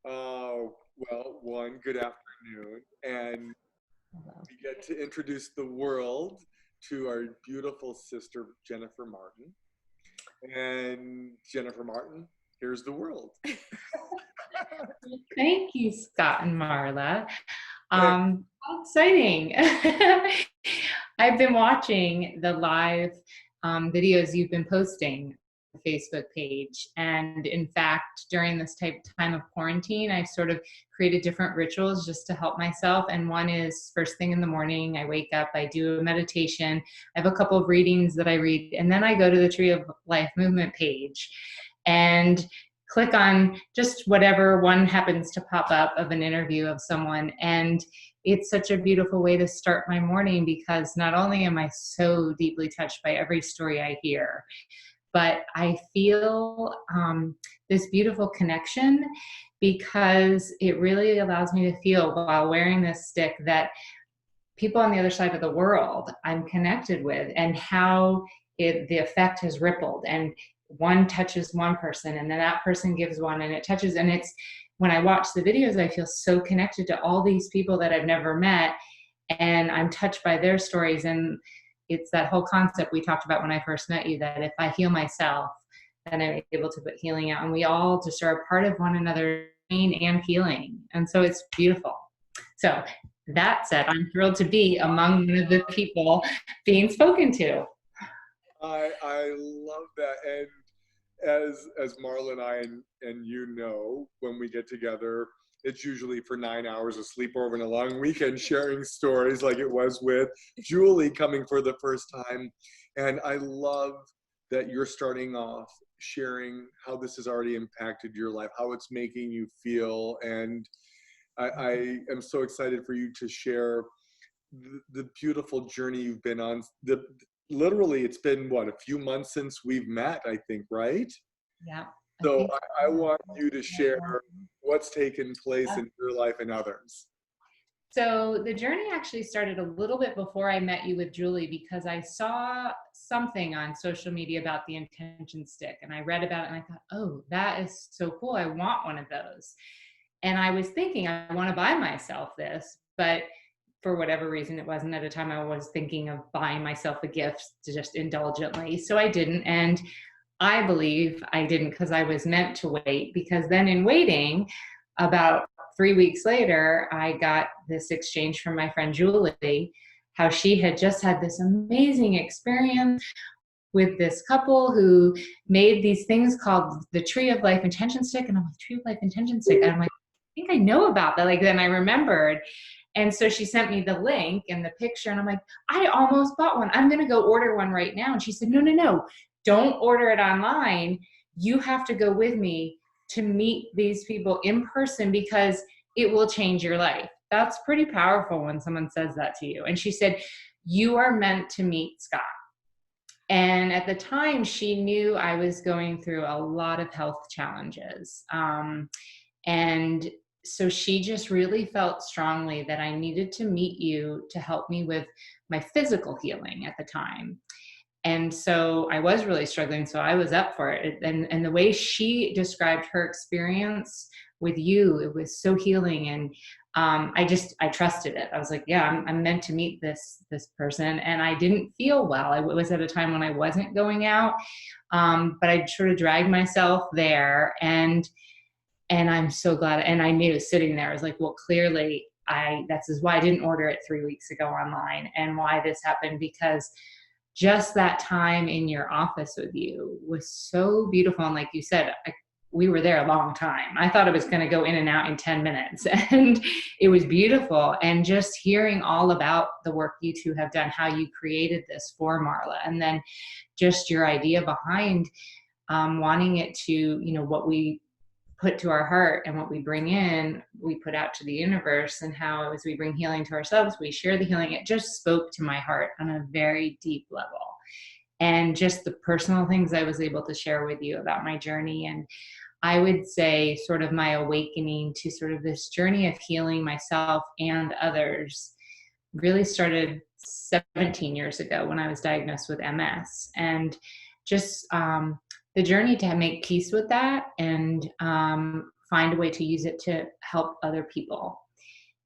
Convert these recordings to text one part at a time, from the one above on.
Well, one, good afternoon. And Hello. we get to introduce the world to our beautiful sister, Jennifer Martin. And Jennifer Martin, here's the world. Thank you, Scott and Marla. And How exciting. I've been watching the live videos you've been posting on the Facebook page. And in fact, during this time of quarantine, I've sort of created different rituals just to help myself. And one is first thing in the morning, I wake up, I do a meditation. I have a couple of readings that I read, and then I go to the Tree of Life movement page and click on just whatever one happens to pop up of an interview of someone. And it's such a beautiful way to start my morning, because not only am I so deeply touched by every story I hear, but I feel this beautiful connection, because it really allows me to feel while wearing this stick that people on the other side of the world I'm connected with, and how the effect has rippled, and one touches one person, and then that person gives one, and it touches, and it's, when I watch the videos, I feel so connected to all these people that I've never met, and I'm touched by their stories. And it's that whole concept we talked about when I first met you, that if I heal myself, then I'm able to put healing out, and we all just are a part of one another, pain and healing. And so it's beautiful. So that said, I'm thrilled to be among one of the people being spoken to. I love that. And as Marla and I and you know, when we get together, it's usually for 9 hours of sleepover and a long weekend, sharing stories like it was with Julie coming for the first time. And I love that you're starting off sharing how this has already impacted your life, how it's making you feel. And I am so excited for you to share the beautiful journey you've been on. Literally, it's been what, a few months since we've met, I think, right? Yeah, I So think I want you to share what's taken place so. in your life and others. So the journey actually started a little bit before I met you with Julie, because I saw something on social media about the intention stick, and I read about it, and I thought, oh, that is so cool. I want one of those. And I was thinking, I want to buy myself this, but for whatever reason, it wasn't at a time I was thinking of buying myself a gift to just indulgently. So I didn't. And I believe I didn't because I was meant to wait, because then in waiting, about 3 weeks later, I got this exchange from my friend Julie, how she had just had this amazing experience with this couple who made these things called the Tree of Life Intention Stick. And I'm like, Tree of Life Intention Stick. And I'm like, I think I know about that. Like, then I remembered. And so she sent me the link and the picture, and I'm like, I almost bought one. I'm going to go order one right now. And she said, no, no, no, don't order it online. You have to go with me to meet these people in person, because it will change your life. That's pretty powerful when someone says that to you. And she said, you are meant to meet Scott. And at the time, she knew I was going through a lot of health challenges. And so she just really felt strongly that I needed to meet you to help me with my physical healing at the time. And so I was really struggling, so I was up for it. And the way she described her experience with you, it was so healing. And I trusted it. I was like, yeah, I'm meant to meet this person. And I didn't feel well. I was at a time when I wasn't going out, but I sort of dragged myself there. And I'm so glad. And I knew sitting there, I was like, well, clearly that's why I didn't order it 3 weeks ago online, and why this happened, because just that time in your office with you was so beautiful. And like you said, we were there a long time. I thought it was going to go in and out in 10 minutes, and it was beautiful. And just hearing all about the work you two have done, how you created this for Marla, and then just your idea behind wanting it to, what we put to our heart and what we bring in, we put out to the universe, and how as we bring healing to ourselves, we share the healing. It just spoke to my heart on a very deep level. And just the personal things I was able to share with you about my journey. And I would say sort of my awakening to sort of this journey of healing myself and others really started 17 years ago when I was diagnosed with MS. And just the journey to make peace with that, and find a way to use it to help other people.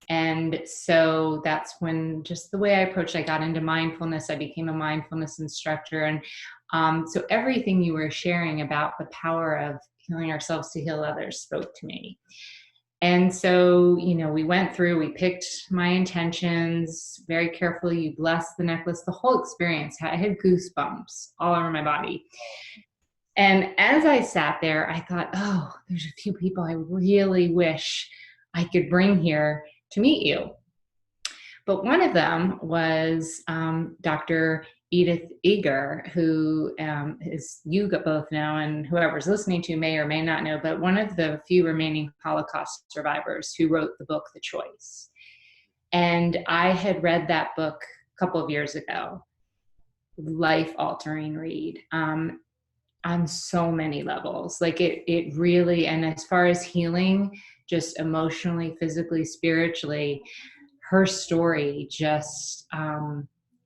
And so that's when, just the way I approached, I got into mindfulness. I became a mindfulness instructor. And so everything you were sharing about the power of healing ourselves to heal others spoke to me. And so, we went through, we picked my intentions very carefully. You blessed the necklace, the whole experience. I had goosebumps all over my body. And as I sat there, I thought, oh, there's a few people I really wish I could bring here to meet you. But one of them was Dr. Edith Eger, who is, you both know, and whoever's listening to may or may not know, but one of the few remaining Holocaust survivors who wrote the book, The Choice. And I had read that book a couple of years ago. Life-altering read. On so many levels. Like it really, and as far as healing, just emotionally, physically, spiritually, her story just,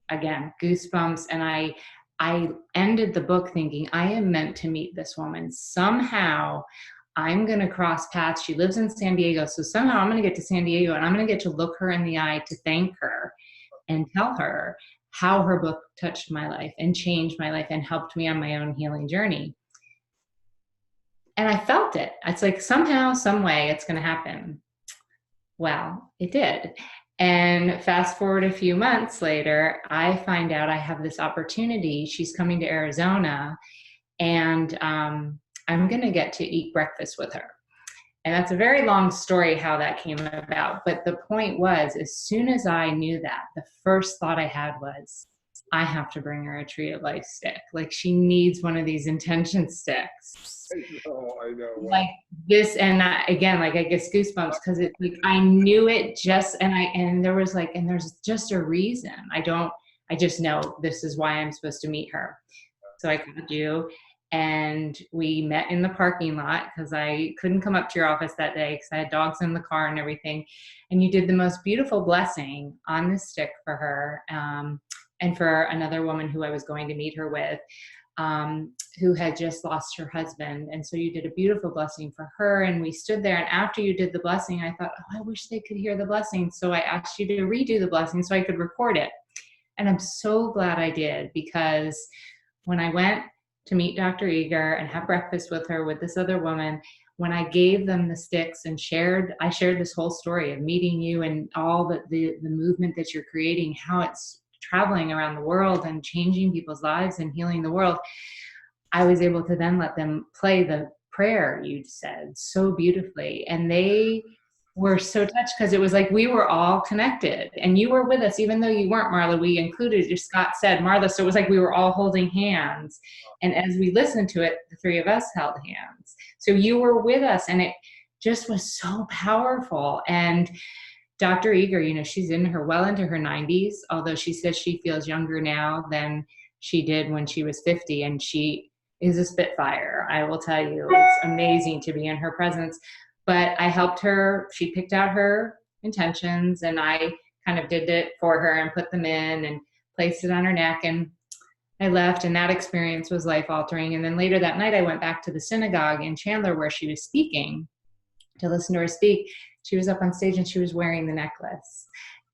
again, goosebumps. And I ended the book thinking, I am meant to meet this woman. Somehow I'm going to cross paths. She lives in San Diego. So somehow I'm going to get to San Diego and I'm going to get to look her in the eye to thank her and tell her how her book touched my life and changed my life and helped me on my own healing journey. And I felt it. It's like somehow, some way it's going to happen. Well, it did. And fast forward a few months later, I find out I have this opportunity. She's coming to Arizona, and I'm going to get to eat breakfast with her. And that's a very long story how that came about. But the point was, as soon as I knew that, the first thought I had was, I have to bring her a Tree of Life stick. Like, she needs one of these intention sticks. I know. Like this, and again, like I get goosebumps because it's like I knew it just, and there was like, and there's just a reason. I just know this is why I'm supposed to meet her. So I called you. And we met in the parking lot because I couldn't come up to your office that day because I had dogs in the car and everything. And you did the most beautiful blessing on the stick for her, and for another woman who I was going to meet her with, who had just lost her husband. And so you did a beautiful blessing for her. And we stood there. And after you did the blessing, I thought, oh, I wish they could hear the blessing. So I asked you to redo the blessing so I could record it. And I'm so glad I did, because when I went to meet Dr. Eger and have breakfast with her, with this other woman, when I gave them the sticks and I shared this whole story of meeting you and all the movement that you're creating, how it's traveling around the world and changing people's lives and healing the world, I was able to then let them play the prayer you said so beautifully. And they were so touched because it was like we were all connected and you were with us, even though you weren't, Marla. We included, just Scott said, Marla. So it was like we were all holding hands. And as we listened to it, the three of us held hands. So you were with us, and it just was so powerful. And Dr. Eger, she's well into her 90s, although she says she feels younger now than she did when she was 50. And she is a spitfire. I will tell you, it's amazing to be in her presence. But I helped her. She picked out her intentions, and I kind of did it for her and put them in and placed it on her neck. And I left, and that experience was life-altering. And then later that night, I went back to the synagogue in Chandler where she was speaking to listen to her speak. She was up on stage and she was wearing the necklace.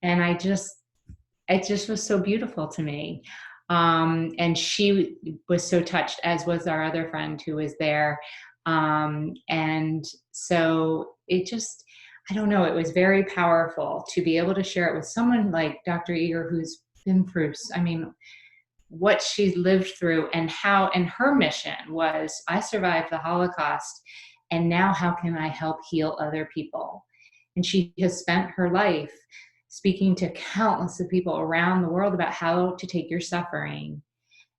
And it just was so beautiful to me. And she was so touched, as was our other friend who was there. And so it just, I don't know, it was very powerful to be able to share it with someone like Dr. Eger, who's been through, what she lived through, and her mission was, I survived the Holocaust, and now how can I help heal other people? And she has spent her life speaking to countless of people around the world about how to take your suffering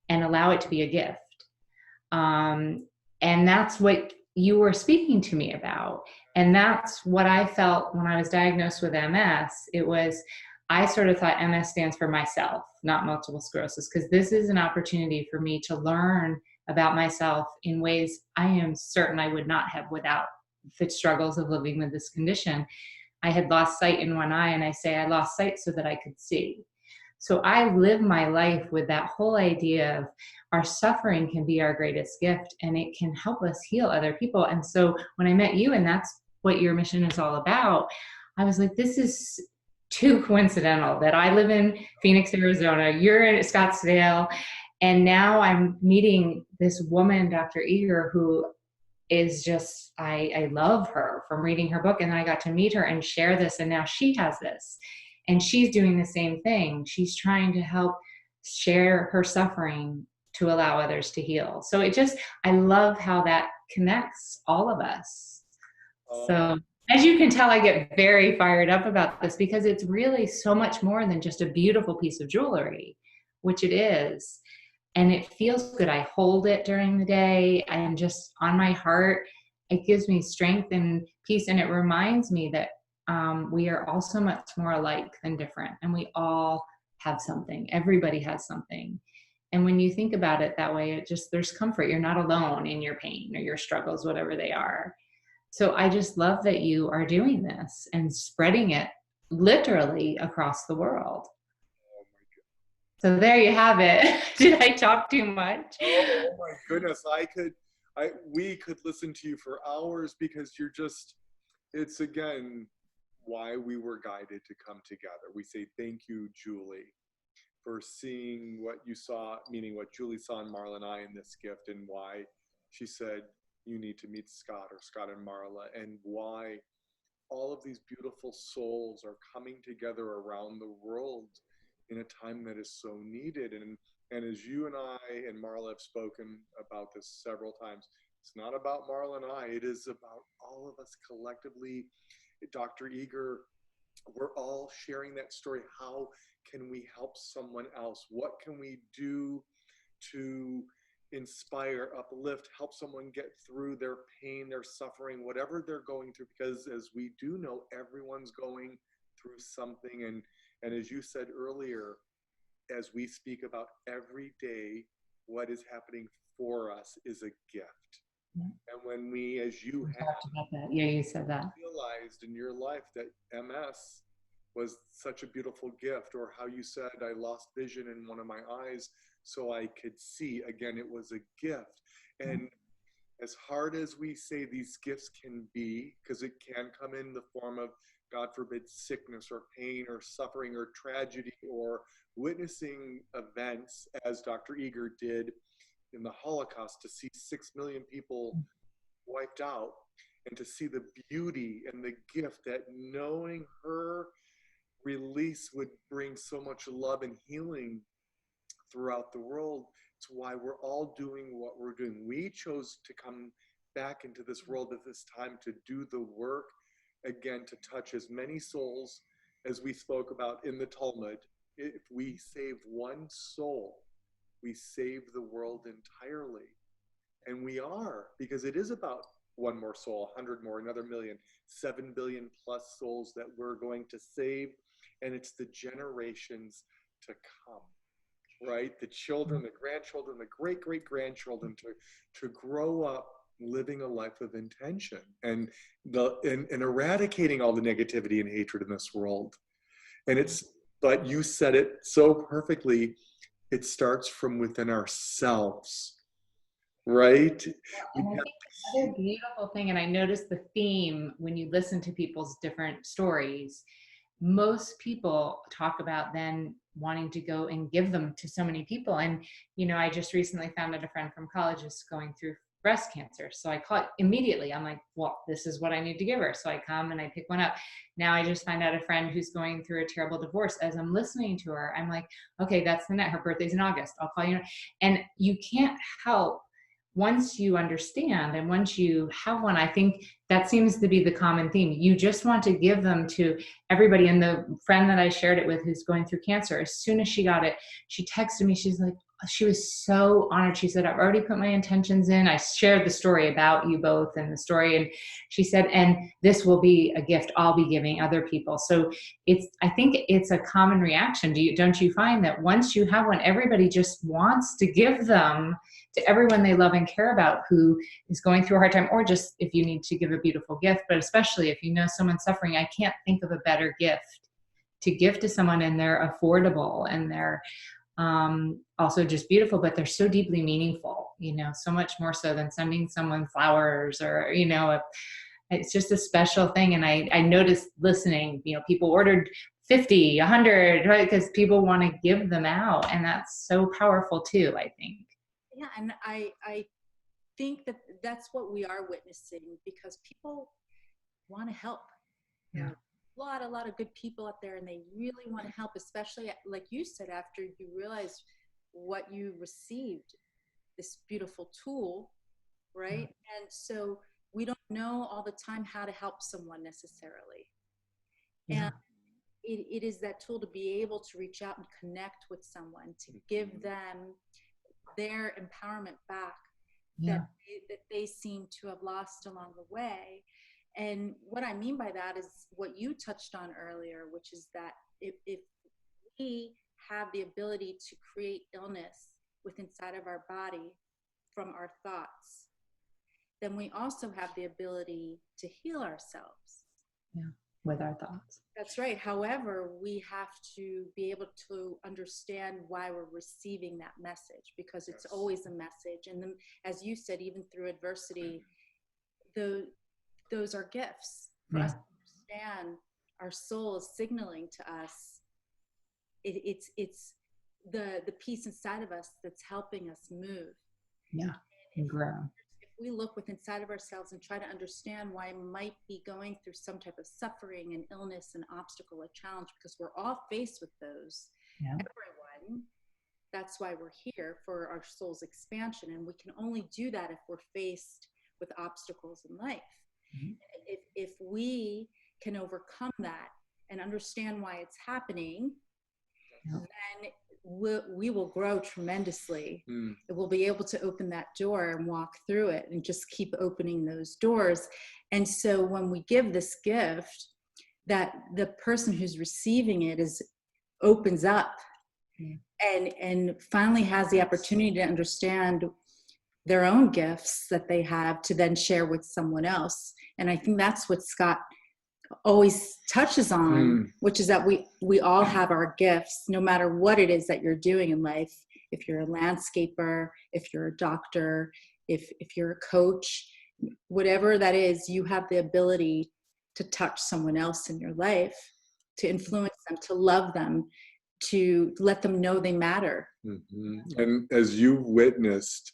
and allow it to be a gift. And that's what you were speaking to me about. And that's what I felt when I was diagnosed with MS. I sort of thought MS stands for myself, not multiple sclerosis, because this is an opportunity for me to learn about myself in ways I am certain I would not have without the struggles of living with this condition. I had lost sight in one eye, and I say I lost sight so that I could see. So I live my life with that whole idea of our suffering can be our greatest gift and it can help us heal other people. And so when I met you and that's what your mission is all about, I was like, this is too coincidental that I live in Phoenix, Arizona, you're in Scottsdale, and now I'm meeting this woman, Dr. Eager, who is just, I love her from reading her book. And then I got to meet her and share this. And now she has this. And she's doing the same thing. She's trying to help share her suffering to allow others to heal. So I love how that connects all of us. So as you can tell, I get very fired up about this because it's really so much more than just a beautiful piece of jewelry, which it is. And it feels good. I hold it during the day. I am just on my heart. It gives me strength and peace. And it reminds me that we are all so much more alike than different. And we all have something. Everybody has something. And when you think about it that way, there's comfort. You're not alone in your pain or your struggles, whatever they are. So I just love that you are doing this and spreading it literally across the world. So there you have it. Did I talk too much? Oh my goodness. We could listen to you for hours because it's again, why we were guided to come together. We say, thank you, Julie, for seeing what you saw, meaning what Julie saw in Marla and I in this gift, and why she said, you need to meet Scott or Scott and Marla, and why all of these beautiful souls are coming together around the world in a time that is so needed. And as you and I and Marla have spoken about this several times, it's not about Marla and I, it is about all of us collectively. Dr. Eager, we're all sharing that story. How can we help someone else? What can we do to inspire, uplift, help someone get through their pain, their suffering, whatever they're going through? Because as we do know, everyone's going through something. And as you said earlier, as we speak about every day, what is happening for us is a gift. Yeah. And when we, as you have about that. Yeah, you said that. Realized in your life that MS was such a beautiful gift, or how you said, I lost vision in one of my eyes so I could see. Again, it was a gift. And as hard as we say these gifts can be, because it can come in the form of, God forbid, sickness or pain or suffering or tragedy, or witnessing events as Dr. Eager did in the Holocaust, to see 6 million people wiped out, and to see the beauty and the gift that knowing her release would bring so much love and healing throughout the world. It's why we're all doing what we're doing. We chose to come back into this world at this time to do the work, again, to touch as many souls as we spoke about in the Talmud. If we save one soul, we save the world entirely. And we are, because it is about one more soul, 100 more, another million, 7 billion plus souls that we're going to save. And it's the generations to come, right? The children, the grandchildren, the great-great-grandchildren to grow up living a life of intention and eradicating all the negativity and hatred in this world. But you said it so perfectly. It starts from within ourselves, right? And I think another beautiful thing, and I noticed the theme when you listen to people's different stories, most people talk about then wanting to go and give them to so many people. And, I just recently found out a friend from college is going through breast cancer. So I caught immediately. I'm like, well, this is what I need to give her. So I come and I pick one up. Now I just find out a friend who's going through a terrible divorce. As I'm listening to her, I'm like, okay, that's the net. Her birthday's in August. I'll call you. And you can't help, once you understand and once you have one, I think that seems to be the common theme. You just want to give them to everybody. And the friend that I shared it with who's going through cancer, as soon as she got it, she texted me. She's like, she was so honored. She said, I've already put my intentions in. I shared the story about you both and the story. And she said, and this will be a gift I'll be giving other people. So I think it's a common reaction. Don't you find that once you have one, everybody just wants to give them to everyone they love and care about who is going through a hard time, or just if you need to give a beautiful gift, but especially if you know someone's suffering, I can't think of a better gift to give to someone, and they're affordable, and they're also just beautiful, but they're so deeply meaningful, so much more so than sending someone flowers or, it's just a special thing. And I noticed listening, people ordered 50, 100, right? Because people want to give them out. And that's so powerful too, I think. Yeah. And I think that that's what we are witnessing, because people want to help. Yeah. A lot of good people out there, and they really want to help, especially like you said, after you realize what you received, this beautiful tool, right? And so we don't know all the time how to help someone necessarily. Yeah. And it is that tool to be able to reach out and connect with someone, to give them their empowerment back that they seem to have lost along the way. And what I mean by that is what you touched on earlier, which is that if we have the ability to create illness within inside of our body from our thoughts, then we also have the ability to heal ourselves. Yeah, with our thoughts. That's right. However, we have to be able to understand why we're receiving that message, because it's always a message. And then, as you said, even through adversity, those are gifts for us to understand. Our soul is signaling to us. It's the piece inside of us that's helping us move. Yeah, and grow. If we look within inside of ourselves and try to understand why we might be going through some type of suffering and illness and obstacle or challenge, because we're all faced with those. Yeah. Everyone. That's why we're here, for our soul's expansion. And we can only do that if we're faced with obstacles in life. Mm-hmm. If we can overcome that and understand why it's happening, then we will grow tremendously. We'll be able to open that door and walk through it and just keep opening those doors. And so when we give this gift, that the person who's receiving it opens up and finally has the opportunity to understand their own gifts that they have to then share with someone else. And I think that's what Scott always touches on, which is that we all have our gifts, no matter what it is that you're doing in life. If you're a landscaper, if you're a doctor, if you're a coach, whatever that is, you have the ability to touch someone else in your life, to influence them, to love them, to let them know they matter. And as you witnessed,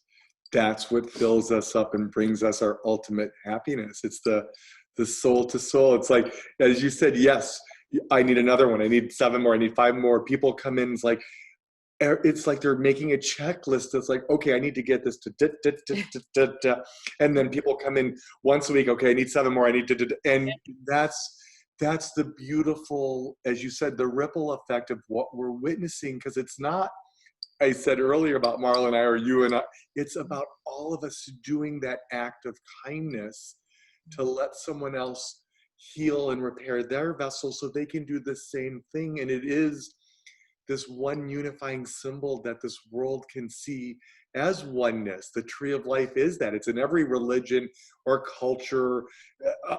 that's what fills us up and brings us our ultimate happiness. It's the soul to soul. It's like, as you said, yes, I need another one. I need 7 more. I need 5 more. People come in. It's like they're making a checklist. It's like, okay, I need to get this to and then people come in once a week. Okay, I need 7 more. I need to, and that's the beautiful, as you said, the ripple effect of what we're witnessing. Because it's not, I said earlier about Marla and I, or you and I, it's about all of us doing that act of kindness to let someone else heal and repair their vessel so they can do the same thing. And it is this one unifying symbol that this world can see as oneness. The tree of life is that. It's in every religion or culture.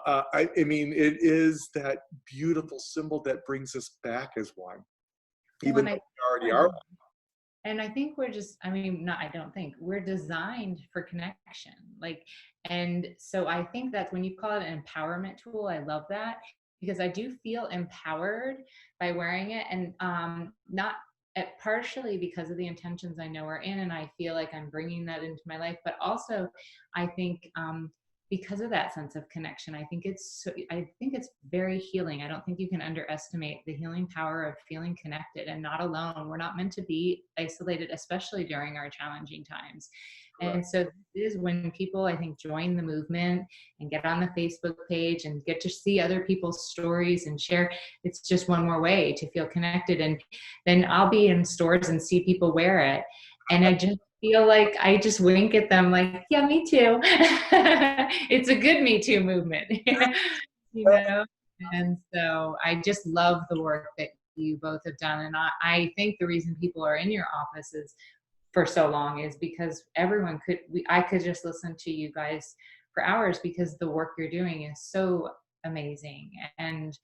I mean, it is that beautiful symbol that brings us back as one, even though we already are one. And I think we're just, I don't think, we're designed for connection. And so I think that when you call it an empowerment tool, I love that, because I do feel empowered by wearing it, and not partially because of the intentions I know are in, and I feel like I'm bringing that into my life, but also I think because of that sense of connection, I think it's very healing. I don't think you can underestimate the healing power of feeling connected and not alone. We're not meant to be isolated, especially during our challenging times. Correct. And so it is when people, I think, join the movement and get on the Facebook page and get to see other people's stories and share. It's just one more way to feel connected. And then I'll be in stores and see people wear it, and I just feel like I just wink at them like, yeah, me too. It's a good Me Too movement, And so I just love the work that you both have done. And I think the reason people are in your offices for so long is because I could just listen to you guys for hours, because the work you're doing is so amazing. And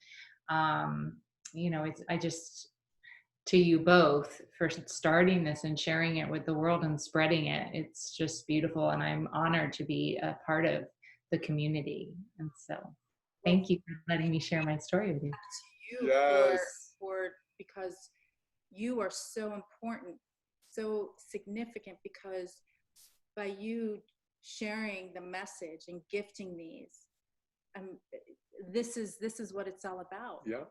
I just, to you both for starting this and sharing it with the world and spreading it. It's just beautiful. And I'm honored to be a part of the community. And so Well, thank you for letting me share my story with you. to you Yes. for because you are so important, so significant, because by you sharing the message and gifting these, um, this is what it's all about. Yeah.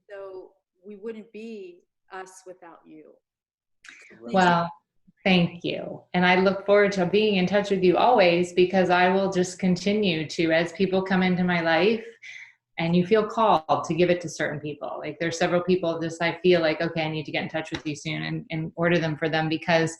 So we wouldn't be us without you. Well, thank you. And I look forward to being in touch with you always, because I will just continue to, as people come into my life and you feel called to give it to certain people. Like there's several people just, I feel like, okay, I need to get in touch with you soon and order them for them, because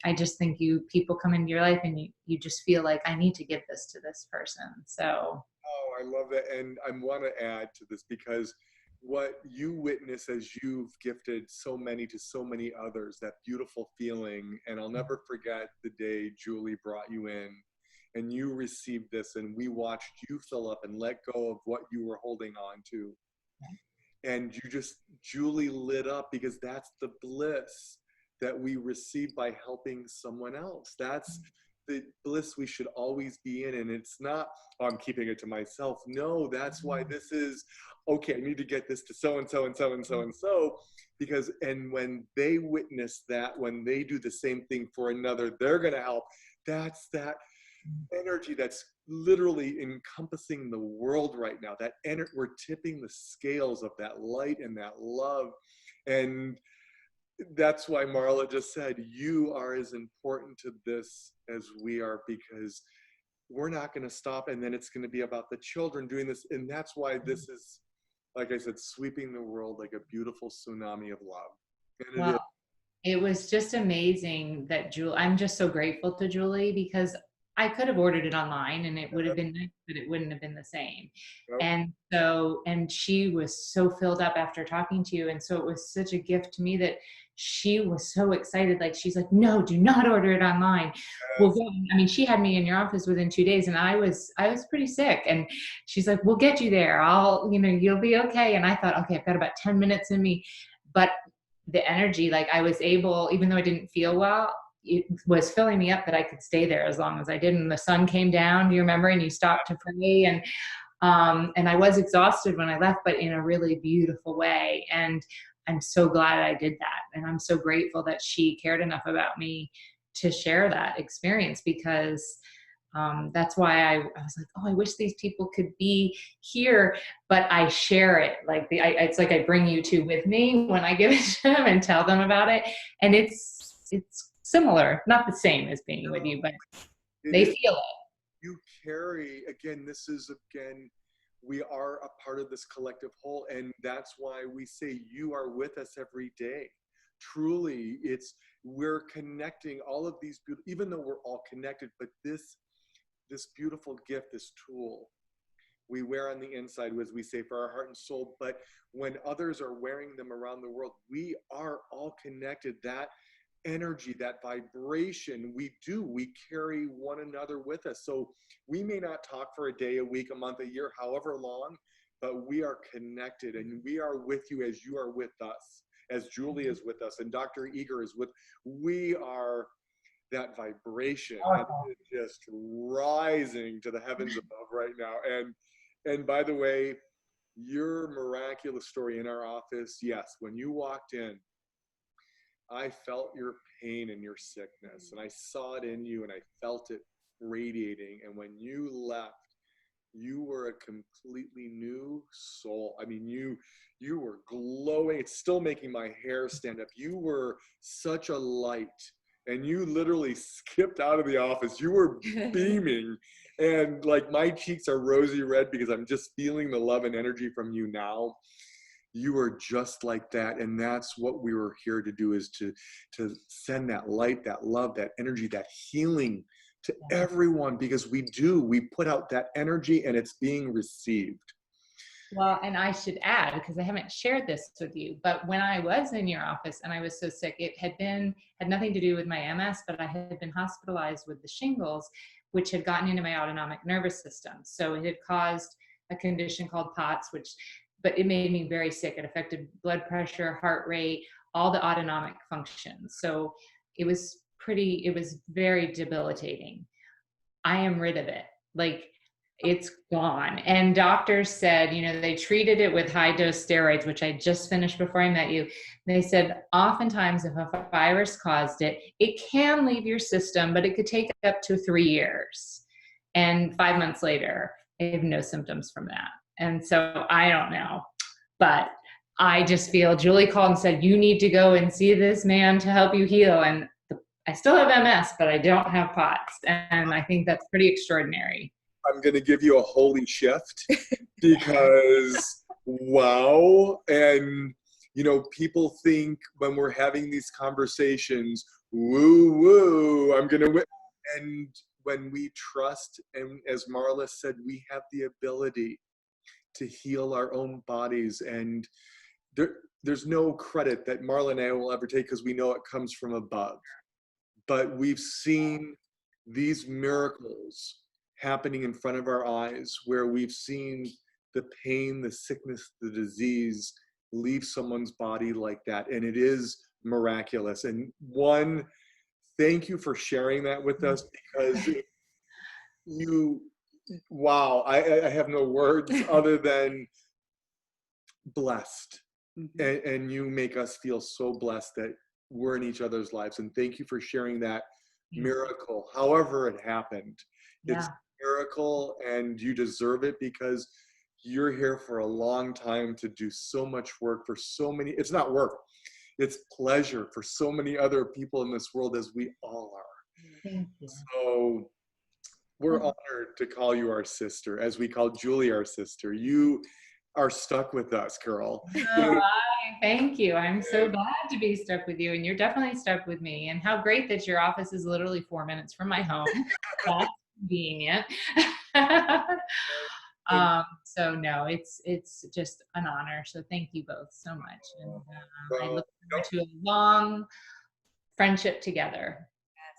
I just think people come into your life and you just feel like I need to give this to this person. So. Oh, I love that. And I want to add to this, because what you witness as you've gifted so many to so many others, that beautiful feeling. And I'll never forget the day Julie brought you in and you received this, and we watched you fill up and let go of what you were holding on to. And Julie lit up, because that's the bliss that we receive by helping someone else. That's the bliss we should always be in. And it's not, oh, I'm keeping it to myself. No, that's why this is, okay, I need to get this to so-and-so and so-and-so and so, because, and when they witness that, when they do the same thing for another, they're going to help. That's that energy that's literally encompassing the world right now. That we're tipping the scales of that light and that love. And that's why Marla just said, you are as important to this as we are, because we're not going to stop. And then it's going to be about the children doing this. And that's why this is, like I said, sweeping the world like a beautiful tsunami of love. And it is. It was just amazing that I'm just so grateful to Julie, because I could have ordered it online and it would have been nice, but it wouldn't have been the same. Yep. And she was so filled up after talking to you. And so it was such a gift to me that she was so excited. Like, she's like, no, do not order it online. We'll go. I mean, she had me in your office within 2 days and I was pretty sick. And she's like, we'll get you there. You'll be okay. And I thought, okay, I've got about 10 minutes in me. But the energy, like I was able, even though I didn't feel well, it was filling me up that I could stay there as long as I did. And the sun came down, do you remember? And you stopped to pray. And I was exhausted when I left, but in a really beautiful way. And I'm so glad I did that. And I'm so grateful that she cared enough about me to share that experience, because that's why I was like, oh, I wish these people could be here, but I share it. Like it's like I bring you two with me when I give it to them and tell them about it. And it's similar, not the same as being with you, but they feel it. You carry, again, we are a part of this collective whole. And that's why we say you are with us every day. Truly, we're connecting all of these, even though we're all connected, but this beautiful gift, this tool we wear on the inside, as we say, for our heart and soul. But when others are wearing them around the world, we are all connected. That energy, that vibration, we carry one another with us. So we may not talk for a day, a week, a month, a year, however long, but we are connected, and we are with you as you are with us, as Julie is with us, and Dr. Eager is with. We are that vibration, and it's just rising to the heavens above right now. And by the way, your miraculous story in our office, yes, when you walked in, I felt your pain and your sickness, and I saw it in you, and I felt it radiating. And when you left, you were a completely new soul. I mean, you were glowing. It's still making my hair stand up. You were such a light. And you literally skipped out of the office. You were beaming. And like, my cheeks are rosy red because I'm just feeling the love and energy from you now. You are just like that. And that's what we were here to do, is to send that light, that love, that energy, that healing to everyone, because we put out that energy and it's being received. Well, and I should add, because I haven't shared this with you, but when I was in your office and I was so sick, it had nothing to do with my MS, but I had been hospitalized with the shingles, which had gotten into my autonomic nervous system. So it had caused a condition called POTS, which but it made me very sick. It affected blood pressure, heart rate, all the autonomic functions. So it was very debilitating. I am rid of it. Like, it's gone. And doctors said, they treated it with high dose steroids, which I just finished before I met you. They said, oftentimes if a virus caused it, it can leave your system, but it could take up to 3 years. And 5 months later, I have no symptoms from that. And so I don't know, but I just feel Julie called and said, you need to go and see this man to help you heal. And I still have MS, but I don't have POTS. And I think that's pretty extraordinary. I'm going to give you a holy shift because wow. And, people think when we're having these conversations, woo, woo, I'm going to, and when we trust, and as Marla said, we have the ability to heal our own bodies. And there's no credit that Marla and I will ever take because we know it comes from above. But we've seen these miracles happening in front of our eyes where we've seen the pain, the sickness, the disease leave someone's body like that. And it is miraculous. And one, thank you for sharing that with us because wow, I have no words other than blessed. And you make us feel so blessed that we're in each other's lives. And thank you for sharing that miracle, however it happened. It's a miracle and you deserve it because you're here for a long time to do so much work for so many, it's not work, it's pleasure for so many other people in this world as we all are. Thank you. So we're honored to call you our sister, as we call Julie our sister. You are stuck with us, girl. Thank you. I'm so glad to be stuck with you, and you're definitely stuck with me. And how great that your office is literally 4 minutes from my home. That's convenient. So no, it's just an honor. So thank you both so much, and I look forward to a long friendship together.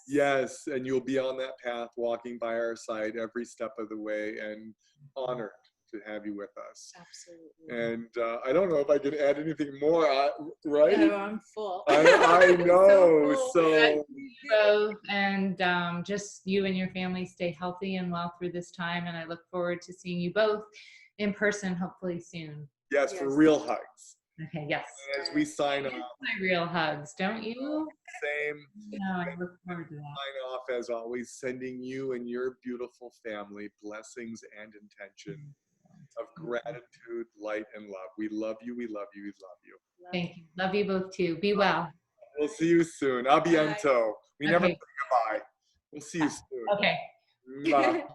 Yes, and you'll be on that path, walking by our side every step of the way, and honored to have you with us. Absolutely. And I don't know if I can add anything more, right? No, I'm full. I know. So both, and just you and your family stay healthy and well through this time. And I look forward to seeing you both in person, hopefully soon. Yes, for real hugs. Okay, yes. As we sign off. My real hugs, don't you? Same. No, I look forward to that. Sign off as always, sending you and your beautiful family blessings and intention of gratitude, light, and love. We love you. We love you. We love you. Thank you. Love you both too. Be well. We'll see you soon. A biento. We never say goodbye. We'll see you soon. Okay. Bye.